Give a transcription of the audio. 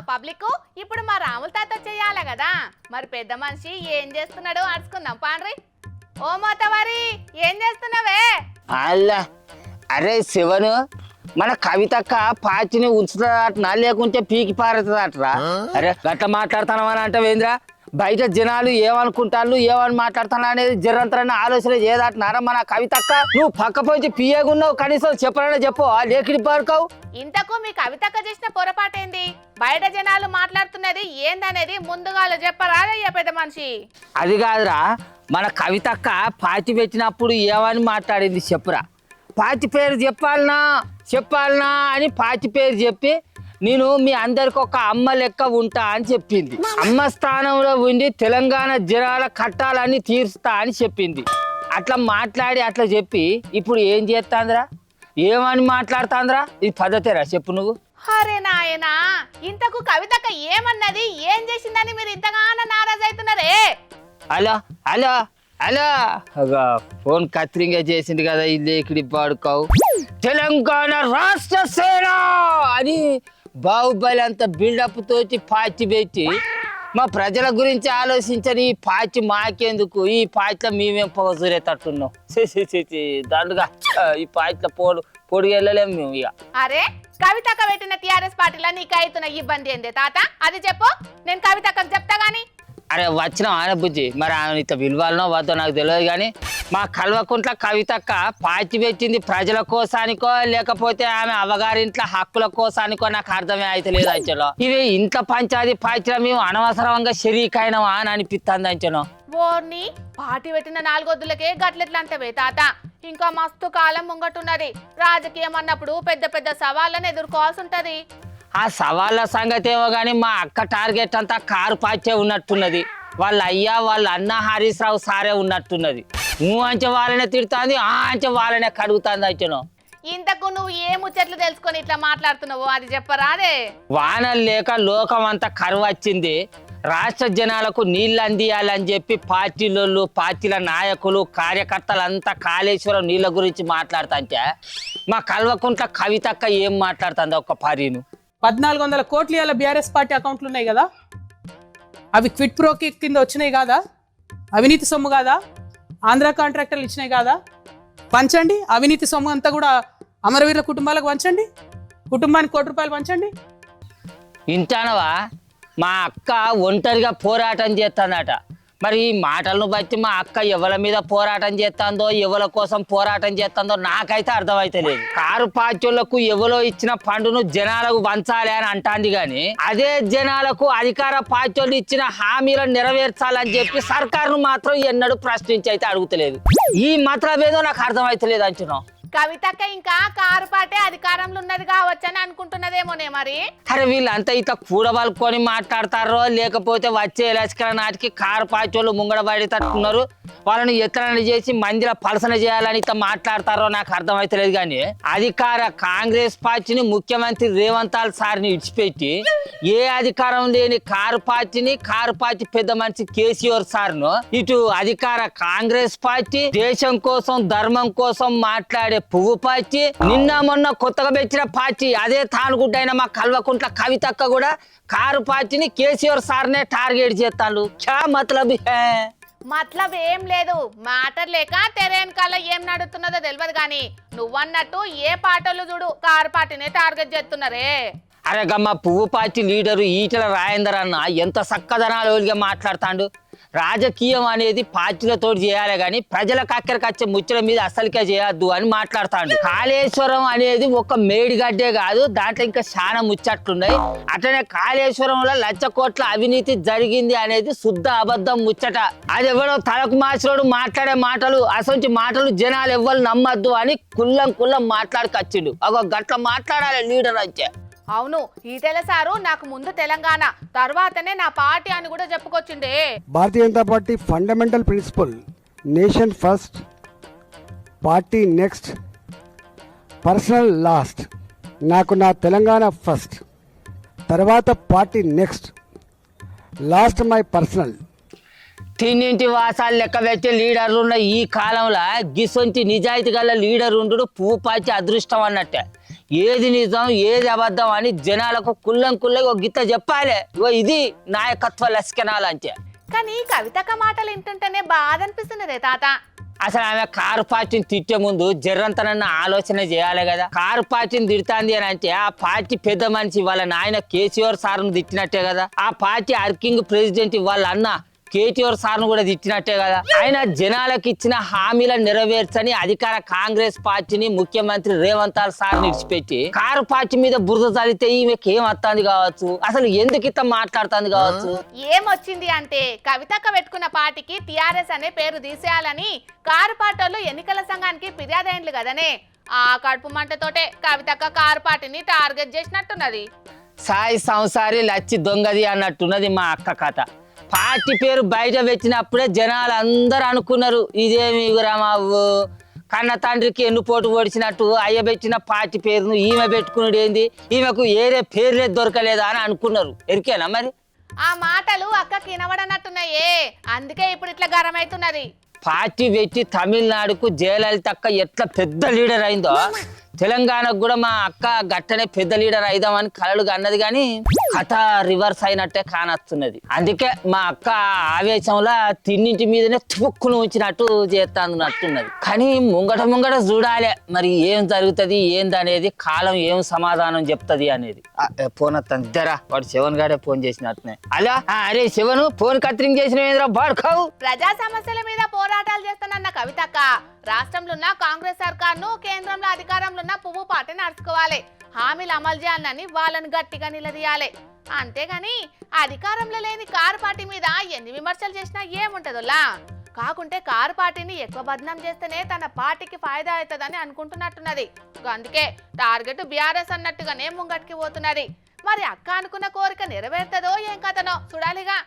Public ఇప్పుడు మా రాముల తాత చెయ్యాలి కదా, మరి పెద్ద మనిషి ఏం చేస్తున్నాడో అడుచుకుందాం పాండ్రి. ఓ మోతవారి ఏం చేస్తున్నావే? అల్లా అరే శివను, మన కవితక్క పాచిని ఉంచుతుందటనా లేకుంటే పీకి పారుతుందటరా? అరే గట్ల మాట్లాడుతున్నావని అంటే వేంద్రా, బయట జనాలు ఏమనుకుంటారు ఏమని మాట్లాడుతున్నా అనేది జరంతరని ఆలోచన చేయదటనారా మన కవితక్క? నువ్వు పక్క పోయి పియ్యగున్నావు, కనీసం చెప్పాలనే చెప్పు, లేకిడి పారుకోవు. ఇంతకు మీ కవితక్క చేసిన పొరపాటేంది? బయట జనాలు మాట్లాడుతున్నది ఏందనేది ముందుగా చెప్పరా అయ్యా పెద్ద మనిషి? అది కాదురా, మన కవితక్క పాచి పెట్టినప్పుడు ఏమని మాట్లాడింది చెప్పురా. పాచి పేరు చెప్పాలనా అని పాచి పేరు చెప్పి నేను మీ అందరికి ఒక అమ్మ లెక్క ఉంటా అని చెప్పింది. అమ్మ స్థానంలో ఉండి తెలంగాణ జనాల కట్టాలని తీరుస్తా అని చెప్పింది. అట్లా మాట్లాడి అట్లా చెప్పి ఇప్పుడు ఏం చేస్తాందిరా? ఏమని మాట్లాడుతాందిరా? ఇది పద్ధతేరా చెప్పు నువ్వు? అరే నాయనా, ఇంతకు కవితక్క ఏమన్నది, ఏం చేసిందని మీరు ఇంతగానో నారాజు అవుతున్నారే? హలో హలో హలో, ఫోన్ కత్తిరింగా చేసింది కదా, ఇల్లు ఇక్కడి పాడుకోవు. తెలంగాణ రాష్ట్ర సేన అని బాహుబలి అంత బిల్డప్ తోటి పాచి పెట్టి మా ప్రజల గురించి ఆలోచించని ఈ పాచి మాకెందుకు? ఈ పాచిలో మేమేం పొగసూరేటట్టున్నాం. దండుగా ఈ పాచిలో పొడి వెళ్ళలేము మేము ఇక. అరే కవితక్క పెట్టిన టిఆర్ఎస్ పార్టీలో నీకు అవుతున్న ఇబ్బంది ఏంది తాత? అది చెప్పు, నేను కవితక్కకు చెప్తా గాని. అరే వచ్చినాం ఆయన బుజ్జి, మరి ఆమె ఇంత విలువాలనో వద్దో నాకు తెలియదు కానీ మా కల్వకుంట్ల కవితక్క పాచి పెట్టింది ప్రజల కోసానికో లేకపోతే ఆమె అవగారింట్ల హక్కుల కోసానికో నాకు అర్థమే అయితే లేదు అంచలో. ఇవి ఇంత పంచాది పాచిలో మేము అనవసరంగా శరీకైనవా అని అనిపిస్తుంది అంచను. ఓర్ని పార్టీ పెట్టిన 4 వద్దులకే గట్లెట్లా అంటే తాత, ఇంకా మస్తు కాలం ముంగట్టున్నది. రాజకీయం అన్నప్పుడు పెద్ద పెద్ద సవాళ్ళను ఎదుర్కోవాల్సి ఉంటది. ఆ సవాళ్ళ సంగతి ఏమో కానీ మా అక్క టార్గెట్ అంతా కారు పాచే ఉన్నట్టున్నది. వాళ్ళ అయ్యా వాళ్ళ అన్న హరీష్ రావు సారే ఉన్నట్టున్నది. నువ్వు అంచె వాళ్ళనే తిడుతుంది, ఆ అంచె వాళ్ళనే కడుగుతుంది అంచను. ఇంతకు నువ్వు ఏ ముచ్చట్లు తెలుసుకొని ఇట్లా మాట్లాడుతున్నావు అది చెప్పరాదే? వానలు లేక లోకం అంతా కరువు వచ్చింది. రాష్ట్ర జనాలకు నీళ్ళు అందియాలని చెప్పి పార్టీలు పార్టీల నాయకులు కార్యకర్తలు అంతా కాళేశ్వరం నీళ్ళ గురించి మాట్లాడుతుంటే మా కల్వకుంట్ల కవితక్క ఏం మాట్లాడుతుంది ఒక్క పారీను? 1400 కోట్లు ఇవాళ బీఆర్ఎస్ పార్టీ అకౌంట్లు ఉన్నాయి కదా, అవి క్విట్ ప్రోకి కింద వచ్చినాయి కాదా? అవినీతి సొమ్ము కాదా? ఆంధ్ర కాంట్రాక్టర్లు ఇచ్చినాయి కాదా? పంచండి, అవినీతి సొమ్ము అంతా కూడా అమరవీరుల కుటుంబాలకు పంచండి, కుటుంబానికి ₹1 పంచండి. ఇంటానవా? మా అక్క ఒంటరిగా పోరాటం చేస్తుందట. మరి ఈ మాటలను బట్టి మా అక్క ఎవరి మీద పోరాటం చేస్తుందో ఎవరి కోసం పోరాటం చేస్తుందో నాకైతే అర్థమైతే లేదు. కారు పార్టీలకు ఎవరో ఇచ్చిన పండును జనాలకు పంచాలి అని అంటాంది కానీ అదే జనాలకు అధికార పార్టీలు ఇచ్చిన హామీలను నెరవేర్చాలని చెప్పి సర్కారును మాత్రం ఎన్నడూ ప్రశ్నించి అయితే అడుగుతలేదు. ఈ మాత్రం ఏదో నాకు అర్థమైతలేదు అంటున్నాం. కవితక్క ఇంకా కారు పాటే అధికారంలో ఉన్నది కావచ్చని అనుకుంటున్నదేమోనే మరి. అరే వీళ్ళంతా ఇట్లా కూడబలుకొని మాట్లాడతారో లేకపోతే వచ్చే ఎలక్షన్ నాటికి కారు పార్టీలు ముంగడబడి తట్టుకున్నారు, వాళ్ళని ఎత్తన చేసి మందిలో పలసన చేయాలని ఇట్లా మాట్లాడతారో నాకు అర్థమైతలేదు. కానీ అధికార కాంగ్రెస్ పార్టీని ముఖ్యమంత్రి రేవంత్ సార్ని ఇడిచిపెట్టి ఏ అధికారం లేని కారు పార్టీ పెద్ద మనిషి కేసీఆర్ సార్ను ఇటు అధికార కాంగ్రెస్ పార్టీ దేశం కోసం ధర్మం కోసం మాట్లాడే పువ్వు పార్టీ, నిన్న మొన్న కొత్తగా పెట్టిన పార్టీ అదే తానుగుడ్డైన మా కల్వకుంట్ల కవితక్క కూడా కారు పార్టీని కేసీఆర్ సార్నే టార్గెట్ చేస్తాను. క్యా మతలబ్ హై? మతలబ్ ఏం లేదు, మ్యాటర్ లేక తెరేనకాల ఏం నడుతున్నదో తెలియదు కానీ నువ్వన్నట్టు ఏ పాటలు చూడు కారు పార్టీనే టార్గెట్ చేస్తున్నారే. అరే గమ్మ పువ్వు పార్టీ లీడరు ఈటల రాజేందర్ అన్న ఎంత చక్కదనాలుగా మాట్లాడుతాడు. రాజకీయం అనేది పార్టీలతో చేయాలి కానీ ప్రజలకు అక్కడికి వచ్చే ముచ్చల మీద అసలుకే చేయొద్దు అని మాట్లాడుతాడు. కాళేశ్వరం అనేది ఒక మేడిగడ్డే కాదు, దాంట్లో ఇంకా చాలా ముచ్చట్లున్నాయి. అట్లనే కాళేశ్వరంలో 1,00,000 కోట్ల అవినీతి జరిగింది అనేది శుద్ధ అబద్ధం ముచ్చట. అది ఎవరో తలకు మాసినోడు మాట్లాడే మాటలు, అసలు మాటలు జనాలు ఎవ్వరు నమ్మద్దు అని కుల్లం మాట్లాడుకొచ్చిండు. ఒక గట్ల మాట్లాడాలి లీడర్ అయితే. అవును, ఈటెల సారు నాకు ముందు తెలంగాణ తర్వాతనే నా పార్టీ అని కూడా చెప్పుకొచ్చిండే. Bharatiya Janata Party fundamental principle nation first, party next, personal last. నాకు నా తెలంగాణ ఫస్ట్, తర్వాత party next, last my personal. తిన్నింటి వాసాలు లెక్క పెట్టే లీడర్లు ఉన్న ఈ కాలంలో గిసొంటి నిజాయితీ గల లీడర్ ఉండు పువ్వు పాచి అదృష్టం అన్నట్టే. ఏది నిజం ఏది అబద్ధం అని జనాలకు కుల్లం కుల్లగా ఒక గిత్త చెప్పాలి. ఇగో ఇది నాయకత్వ లక్షణాలంటే. కానీ కవితక్క మాటలు వింటుంటేనే బాధ అనిపిస్తున్నదే తాత. అసలు ఆమె కారు పార్టీని తిట్టే ముందు జర్రంతనన్న ఆలోచన చేయాలి కదా. కారు పార్టీని తిడుతాంది అని అంటే ఆ పార్టీ పెద్ద మనిషి వాళ్ళ నాయన కేసీఆర్ సార్ను తిట్టినట్టే కదా. ఆ పార్టీ వర్కింగ్ ప్రెసిడెంట్ వాళ్ళ అన్న కేటీఆర్ సార్ను కూడా తిట్టినట్టే కదా. ఆయన జనాలకు ఇచ్చిన హామీలను నెరవేర్చని అధికార కాంగ్రెస్ పార్టీని ముఖ్యమంత్రి రేవంత్ సార్ విడిచిపెట్టి కారు పార్టీ మీద బురద చల్లితే ఈమెకి ఏం వస్తుంది కావచ్చు, అసలు ఎందుకు ఇట్లా మాట్లాడుతుంది కావచ్చు. ఏమొచ్చింది అంటే కవితక్క పెట్టుకున్న పార్టీకి టిఆర్ఎస్ అనే పేరు తీసేయాలని కారు పార్టీలు ఎన్నికల సంఘానికి ఫిర్యాదైండ్లు కదనే. ఆ కడుపు మంటతోటే కవితక్క కారు పార్టీని టార్గెట్ చేసినట్టున్నది. సాయి సంసారి లచ్చి దొంగది అన్నట్టున్నది మా అక్క కథ. పార్టీ పేరు బయట పెట్టినప్పుడే జనాలు అందరూ అనుకున్నారు ఇదేమి రామావు కన్న తండ్రికి ఎన్నుపోటు ఓడిచినట్టు అయ్య పెట్టిన పార్టీ పేరును ఈమె పెట్టుకున్నాడు ఏంది, ఈమెకు ఏరే పేర్లే దొరకలేదా అని అనుకున్నారు. ఎరికేనా మరి? ఆ మాటలు అక్కకి వినబడనట్టున్నాయే, అందుకే ఇప్పుడు ఇట్లా గరం అవుతున్నది. పార్టీ పెట్టి తమిళనాడుకు జయలలితక్క ఎట్లా పెద్ద లీడర్ అయిందో తెలంగాణకు కూడా మా అక్క గట్టనే పెద్ద లీడర్ అయిదామని కలలుగా అన్నది, కానీ కథ రివర్స్ అయినట్టే కానొస్తున్నది. అందుకే మా అక్క ఆవేశంలో తిన్నింటి మీదనే తుక్కును ఉంచినట్టు చేస్తున్నట్టున్నది. కానీ ముంగట చూడాలి మరి ఏం జరుగుతుంది ఏందనేది, కాలం ఏం సమాధానం చెప్తుంది అనేది. ఫోన్ వస్తుంది ఇద్దరా, వాడు శివన్ గారే ఫోన్ చేసినట్టునే. అలా అరే శివను ఫోన్ కత్తిరింగ్ చేసిన బాడుకావు. ప్రజా సమస్యల మీద పోరాటాలు చేస్తానన్న కవితక్క రాష్ట్రంలో ఉన్న కాంగ్రెస్ సర్కార్ను కేంద్రంలో అధికారంలో ఉన్న పువ్వు పార్టీ నడుచుకోవాలి, హామీలు అమలు చేయాలని వాళ్ళని గట్టిగా నిలదీయాలి. అంతేగాని అధికారంలో లేని కారు పార్టీ మీద ఎన్ని విమర్శలు చేసినా ఏముంటదోలా. కాకుంటే కారు పార్టీని ఎక్కువ బదనాం చేస్తేనే తన పార్టీకి ఫాయిదా అవుతుందని అనుకుంటున్నట్టున్నది. అందుకే టార్గెట్ బీఆర్ఎస్ అన్నట్టుగానే ముంగటికి పోతున్నది. మరి అక్క అనుకున్న కోరిక నెరవేరుతుందో ఏం కథనో చూడాలిగా.